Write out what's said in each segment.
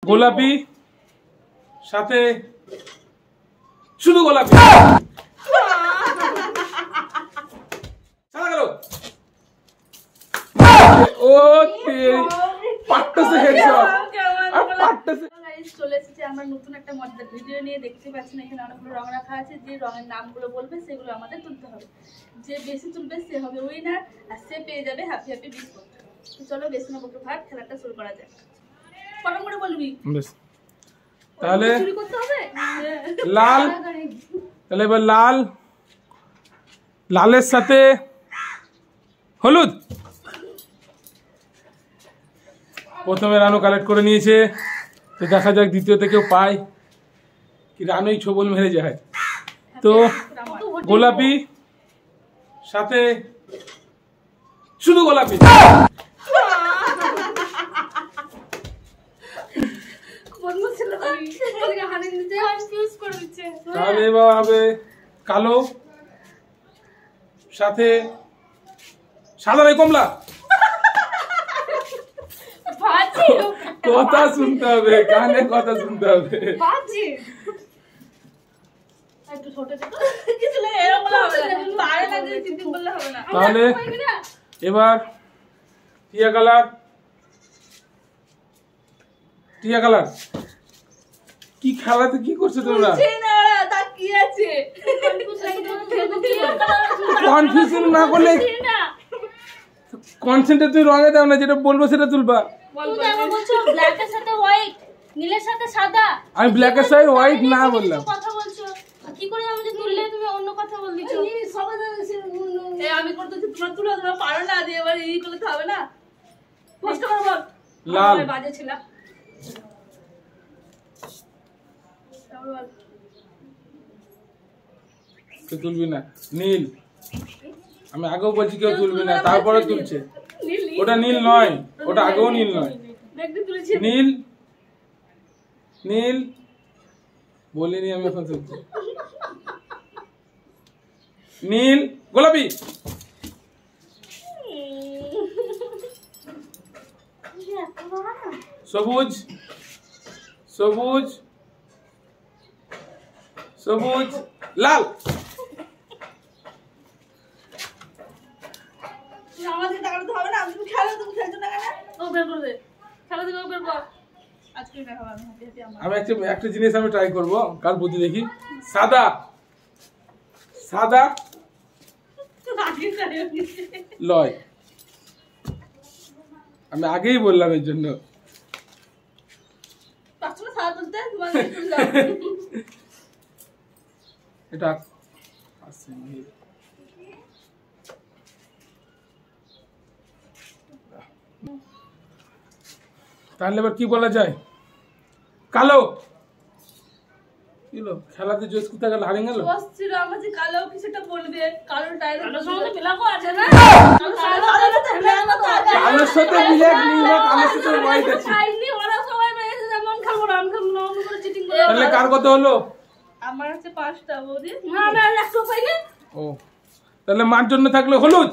গোলাপি সাথে শুধু গোলাপি চলা গেল ও পাট্টাসে হেডশট আর পাট্টাসে চলে এসেছে আমরা নতুন একটা মজাদার ভিডিও নিয়ে। দেখতে পাচ্ছেন এখানে অনেকগুলো রং রাখা আছে, যে রঙের নামগুলো বলবে সেগুলো আমাদের তুলতে হবে। যে বেশি তুলবে সে হবে উইনার আর সে পেয়ে যাবে হ্যাপি হ্যাপি বিস্কুট। তো চলো বেশি না বকে ভাত খেলাটা শুরু করা যাক। কটা করে বলবি? বেশ তাহলে শুরু করতে হবে। লাল, তাহলে এবার লাল, লালের সাথে হলুদ। প্রথমে রানু কালেক্ট করে নিয়েছে, তো দেখা যাক দ্বিতীয়তে কেউ পায় কি রানুই ছবল মেরে যায়। তো গোলাপি সাথে শুধু গোলাপি তাহলে এবার হবে কালো সাথে সাদা নাই কমলা। কথা শুনতে হবে, কানে কথা শুনতে হবে। তাহলে এবার টিয়া কালার, টিয়া কালার কি খেলাতে কি করছো তোমরা? কনফিউশন না করলে কনসেন্ট্রেট তুমি রঙে দাও না, যেটা বলবো সেটা তুলবা। ব্ল্যাকের সাথে হোয়াইট, নীলের সাথে সাদা। আমি ব্ল্যাকের সাথে হোয়াইট না বললাম। কথা বলছো কি করে? আমি যে তুললে তুমি অন্য কথা বল দিছো। আমি করতে তোমরা তুলো, তোমরা পারো না, দিয়ে এবার এই করতে হবে না। কষ্ট করে বল। লাল বাজে ছিল। কেউ তুলবি না। নীল, আমি আগেও বলছি কেউ তুলবি না, তারপরে তুলছে। ওটা নীল নয়, ওটা আগেও নীল নয়। নীল, নীল বলিনি আমি, এখন তুলছি। নীল, গোলাপি, সবুজ, সবুজ, সবুজ, লাল। আমি একটা জিনিস আমি ট্রাই করবো, কার বুদ্ধি দেখি। সাদা, সাদা লয়, আমি আগেই বললাম এর জন্য। এটা তাহলে এবার কি বলা যায়? কালো। কিলো খেলাতে জোস কোথায় গেল? হারিয়ে গেল। কালো কিছুটা বলবে, কালো ডায়লগ সঙ্গে মিলাবো আছে না? কালোর সাথে ব্ল্যাক নীল বা কালোর সাথে হোয়াইট আছে। ওরা সবাই মেরেছে, যেমন খাবো না, আমি খাবো না, অন্য করে চিটিং করে। তাহলে কার কত হলো? আমার হচ্ছে 5টা বৌদি। না আমি আর একটা পাইনি। ও তাহলে মার জন্য থাকলো হলুদ।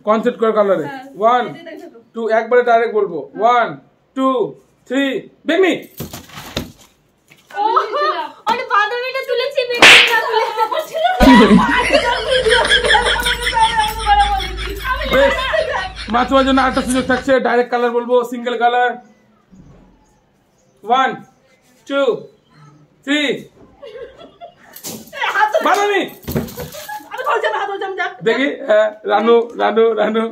কনসেন্ট্রেট কর কালারে। 1 2 একবারে ডাইরেক্ট বলবো। 1 2 3 বেগনি। আরে বাদামিটা তুলেছি, বেগনি না তুলে। মাছ মাছ জন্য আরেকটা সুযোগ থাকছে, ডাইরেক্ট কালার বলবো, সিঙ্গেল কালার। 1 2 3 বাদামি। দেখি রানু, রানু, রানু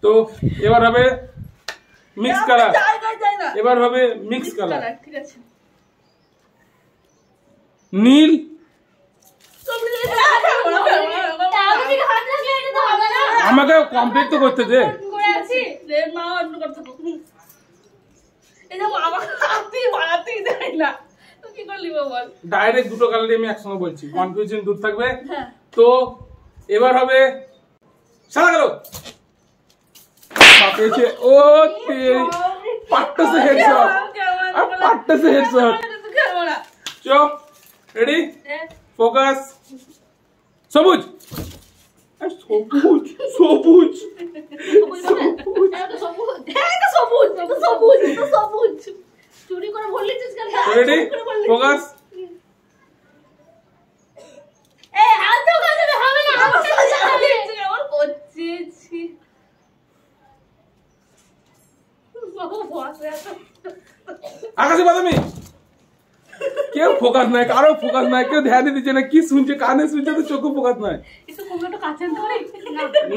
তো এবার হবে মিক্স কালার, এবার হবে মিক্স কালার। ঠিক আছে, নীল, আমাকে কমপ্লিট তো করতে দে। ডাইরেক্ট দুটো কালারই আমি একসঙ্গে বলছি, কনফিউশন দূর থাকবে। তো এবার হবে সাদা কালো। ও পাট্টাসে হেডশট। 8টা সে হেডশট। খেলবো না। চুপ, রেডি, ফোকাস। সবুজ, সবুজ, সবুজ, চুরি করে বললিস কেন? Ready, focus. আকাশে বাদামি, কেউ ফোকাস নাই, কারো ফোকাস নাই, কেউ ধ্যান দিচ্ছে না, কি শুনছে, কানে শুনছে তো চোখে ফোকাস নাই।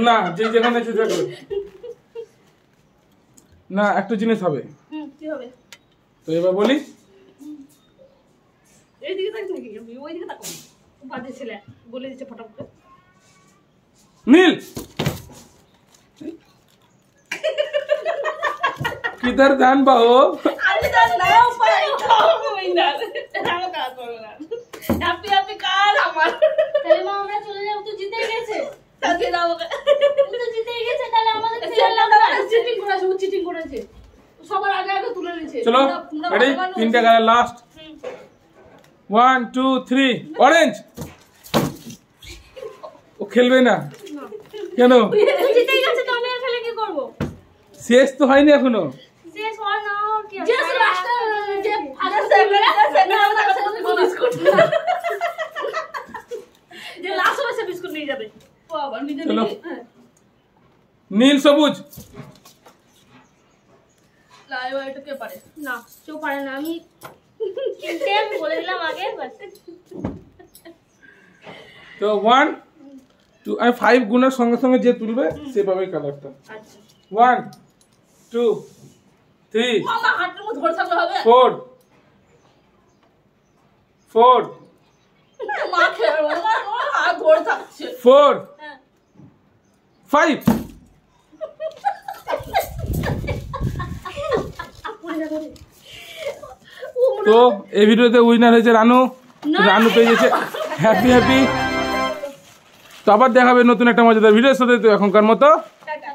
না, যে যেখানে আছে সেটা করে। না, একটা জিনিস হবে। কি হবে? তো এবার বলি, এইদিকে তাক নাকি? ওইদিকে তাকাও। বাজে ছেলে বলে দিচ্ছে ফটাফট। নীল, কিধর ধ্যান বাহো। আমি তো নাও পাই কই না। আমি কাজ করব না। হ্যাপি হ্যাপি কাল আমার। তাহলে মা আমরা চলে যাব, তো জিতেই গেছে। তাকে দাও ওকে। তুই তো জিতেই গেছে, তাহলে আমাদের খেললাম না। চিটিং করেছে। সবার আগে আগে তুলে নিয়েছে। চলো রেডি, 3টা কালার লাস্ট। 1 2 3 অরেঞ্জ। ও খেলবে না কেন? জিতেই গেছে, তো আমি আর খেলে কি করব? শেষ তো হয়নি এখনো। শেষ হয় না কি? যে লাস্ট যে ফার্স্ট সেকেন্ড বিস্কুট। যে লাস্ট হবে সে বিস্কুট নিয়ে যাবে। ও আবার নিজে চলো। নিজে। নীল সবুজ। লাইভ এটা কে পারে? না কেউ পারে না, আমি কিনতে আমি বলে দিলাম আগে বাস। তো 1 2 আমি 5 গুণের সঙ্গে সঙ্গে যে তুলবে সে পাবে কালারটা। আচ্ছা 1 2 3 মামা হাতটা মত ধরে থাকলে হবে? 4 4 মা খেলবো না, হাত ধরে থাকছে। 4 5 তো এই ভিডিওতে উইনার হয়েছে রানু। রানু পেয়ে গেছে হ্যাপি হ্যাপি। তো আবার দেখাবে নতুন একটা মজাদার ভিডিওর সাথে। তো এখনকার মতো টাটা।